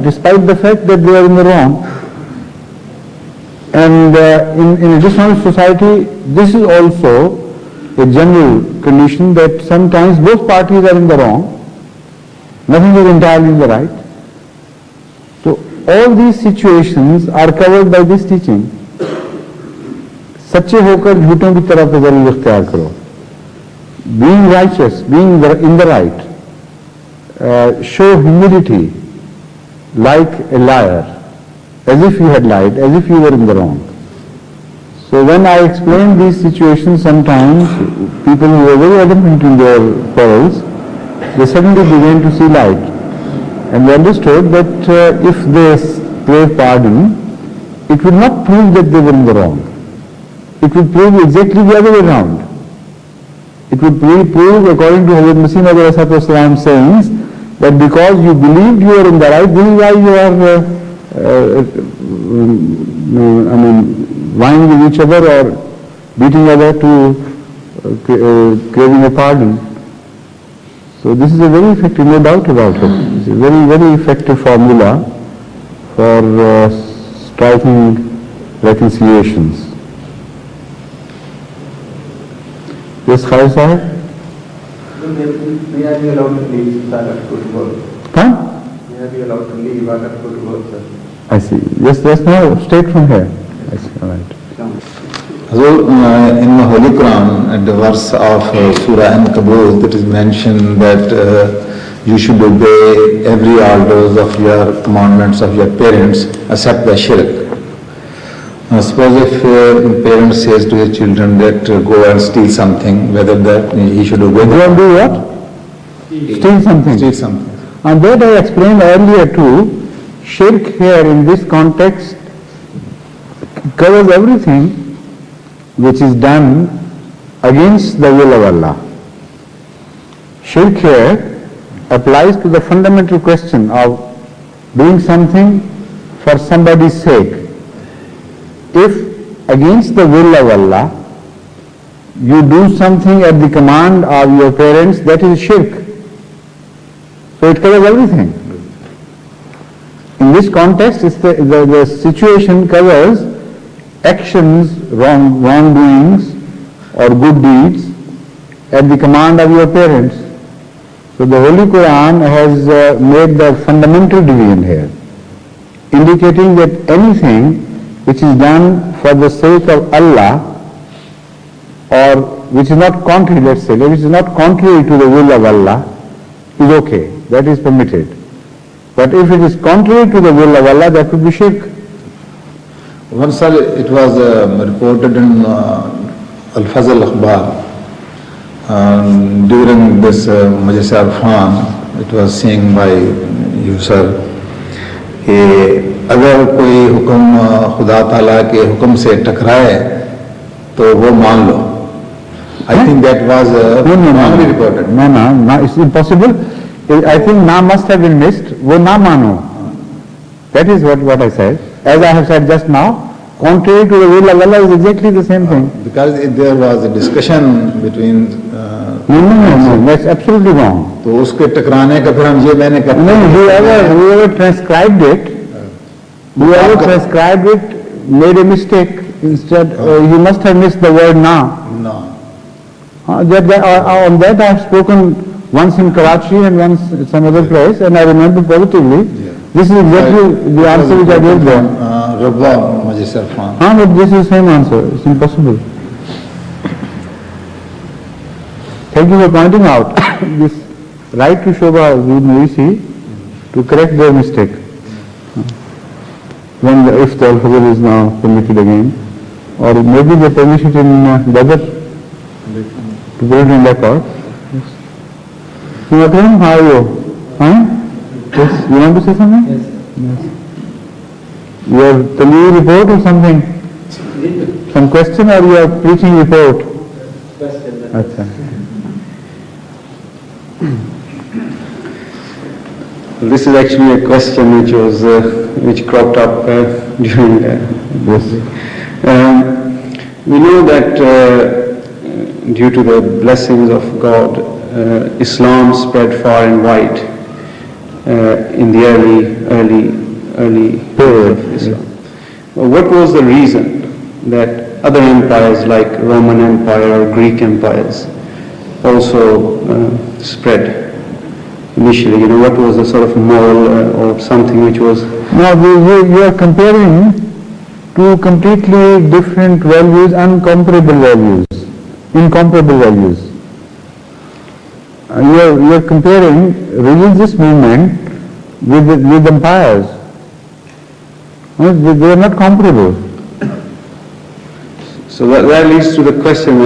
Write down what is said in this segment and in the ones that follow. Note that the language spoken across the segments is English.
despite the fact that they are in the wrong. And in a dishonest society, this is also a general condition that sometimes both parties are in the wrong, nothing is entirely in the right. So all these situations are covered by this teaching. सच्चे होकर झूठों की तरफ जरूर इख्तियार करो. Being righteous, being in the right, show humility like a liar, as if you had lied, as if you were in the wrong. So when I explain these situations, sometimes people who are very adamant in their quarrels, they suddenly began to see light. And they understood that if they crave pardon, it will not prove that they were in the wrong. It will prove exactly the other way around. It will prove, according to Hadhrat Mirza Tahir sayings, that because you believed you were in the right, this is why you are vying with each other or beating other to craving a pardon. So this is a very effective, no doubt about it. It's a very, very effective formula for striking reconciliations. Yes, Khalid Sahib? May I be allowed to leave Sagar to work? Huh? May I be allowed to leave Sagar to work, sir? I see. Yes, no, straight from here. I see, all right. In the Holy Quran, at the verse of Surah An-Kabut, it is mentioned that you should obey every orders of your commandments of your parents except the shirk. Suppose if parents says to his children that go and steal something, whether that he should obey them. Go and do what? Steal something. Steal something. And that I explained earlier too. Shirk here in this context covers everything which is done against the will of Allah. Shirk here applies to the fundamental question of doing something for somebody's sake. If against the will of Allah you do something at the command of your parents, that is shirk. So it covers everything. In this context, the situation covers actions, wrongdoings or good deeds at the command of your parents. So the Holy Quran has made the fundamental division here, indicating that anything which is done for the sake of Allah or which is not contrary, let's say, which is not contrary to the will of Allah is okay, that is permitted. But if it is contrary to the will of Allah, that would be shirk. Once it was reported in Al-Fazl Akhbar during this Majlis Arfan, it was saying by you, sir, कि अगर कोई हुक्म खुदा ताला के हुक्म से टकराए तो वो मान लो. I think that was wrongly reported. No, it's impossible. I think na must have been missed. वो ना मानो. That is what I said. As I have said just now, contrary to the will of Allah is exactly the same thing. Because there was a discussion between. No, that's absolutely wrong. तो उसके टकराने का फिर हम ये मैंने कहा. No, whoever transcribed it, made a mistake. Instead, he must have missed the word na. No. On that I have spoken once in Karachi and once in some other place, and I remember positively. Yeah. This is exactly the answer which I gave there. Rabwa Majlis Arfan. But this is the same answer. It's impossible. Thank you for pointing out this right to Shobha Murisi to correct their mistake. If the Al-Fajr is now permitted again, or maybe they permit it in Badr, to put it in record. Yes. Akram, how are you? Yes, you want to say something? Yes. Your Tamil report or something? Some question or your preaching report? Question. Achha. This is actually a question which cropped up during this. We know that due to the blessings of God, Islam spread far and wide in the early what was the reason that other empires like Roman Empire or Greek empires also spread initially? What was the sort of moral or something which was... Now you are comparing two completely different values, incomparable values. You are comparing religious movement with empires. They are not comparable. So that leads to the question,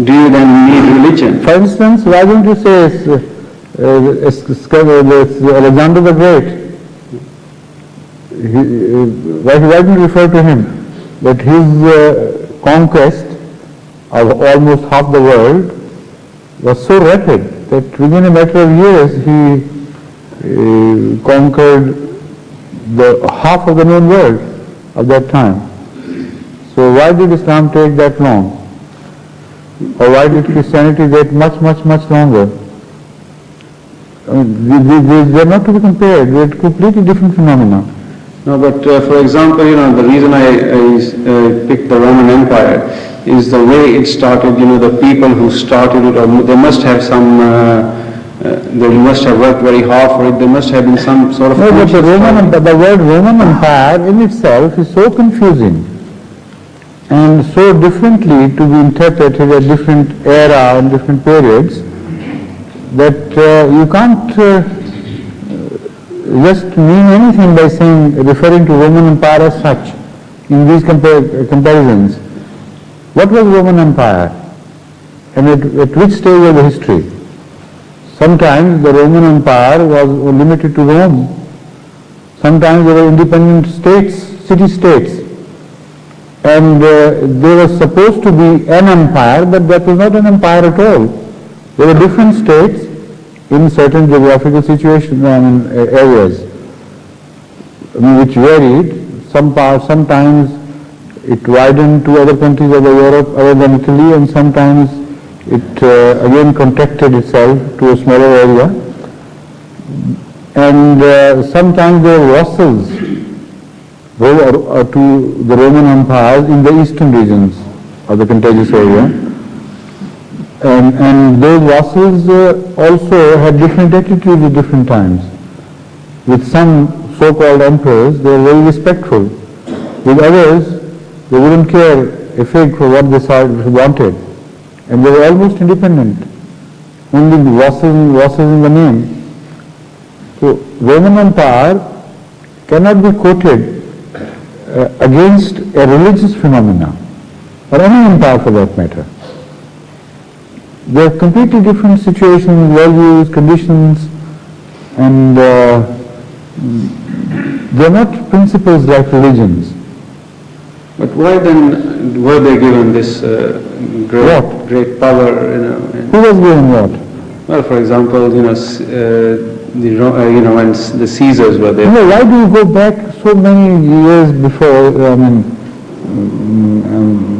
do you then need religion? For instance, why don't you say Alexander the Great? Why don't you refer to him? That his conquest of almost half the world was so rapid that within a matter of years he conquered the half of the known world of that time. So why did Islam take that long? Or why did Christianity take much longer? I mean, they are not to be compared. They are completely different phenomena. No, but for example, the reason I picked the Roman Empire is the way it started. The people who started it, they must have they must have worked very hard for it. There must have been some sort of... No, but the word Roman Empire in itself is so confusing and so differently to be interpreted at different era and different periods that you can't just mean anything by referring to Roman Empire as such in these comparisons. What was Roman Empire and at which stage of the history? Sometimes the Roman Empire was limited to Rome. Sometimes there were independent states, city-states. And they were supposed to be an empire, but that was not an empire at all. There were different states in certain geographical situations, areas, which varied. Sometimes it widened to other countries of Europe other than Italy, and sometimes it again contracted itself to a smaller area. And sometimes there were vassals to the Roman empires in the eastern regions of the contiguous area. And those vassals also had different attitudes at different times. With some so-called emperors, they were very respectful. With others, they wouldn't care a fig for what they wanted. And they were almost independent, only vassals in the name. So Roman Empire cannot be quoted against a religious phenomena, or any empire for that matter. They are completely different situations, values, conditions, and they are not principles like religions. But why then were they given this great power? Who was given what? Well, for example, when the Caesars were there. Why do you go back so many years before?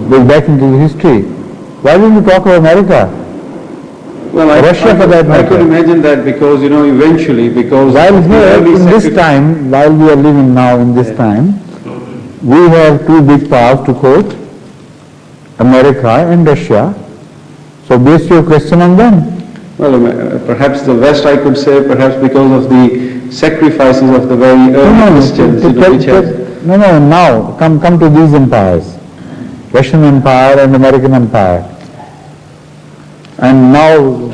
Go back into the history. Why don't you talk of America? Well, Russia for that matter. I could imagine that because eventually while here in this time, while we are living now in this time, we have two big powers to quote, America and Russia. So base your question on them. Well, perhaps the West, I could say, perhaps because of the sacrifices of the very early Christians. Now come to these empires, Russian Empire and American Empire. And now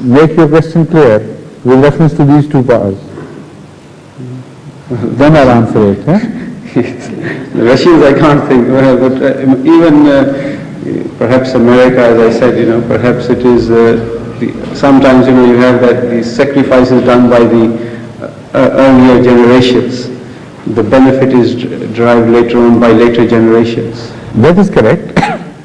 make your question clear with reference to these two powers. Then I'll answer it. The Russians I can't think, but even perhaps America, as I said, perhaps it is, sometimes you have that these sacrifices done by the earlier generations. The benefit is derived later on by later generations. That is correct.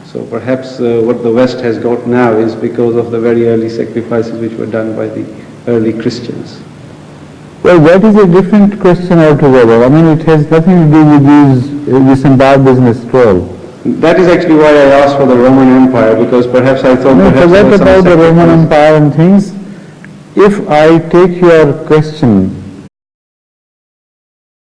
So perhaps what the West has got now is because of the very early sacrifices which were done by the early Christians. Well, that is a different question altogether. It has nothing to do with this entire business at all. That is actually why I asked for the Roman Empire, because perhaps I thought... Forget about the Roman Empire and things. If I take your question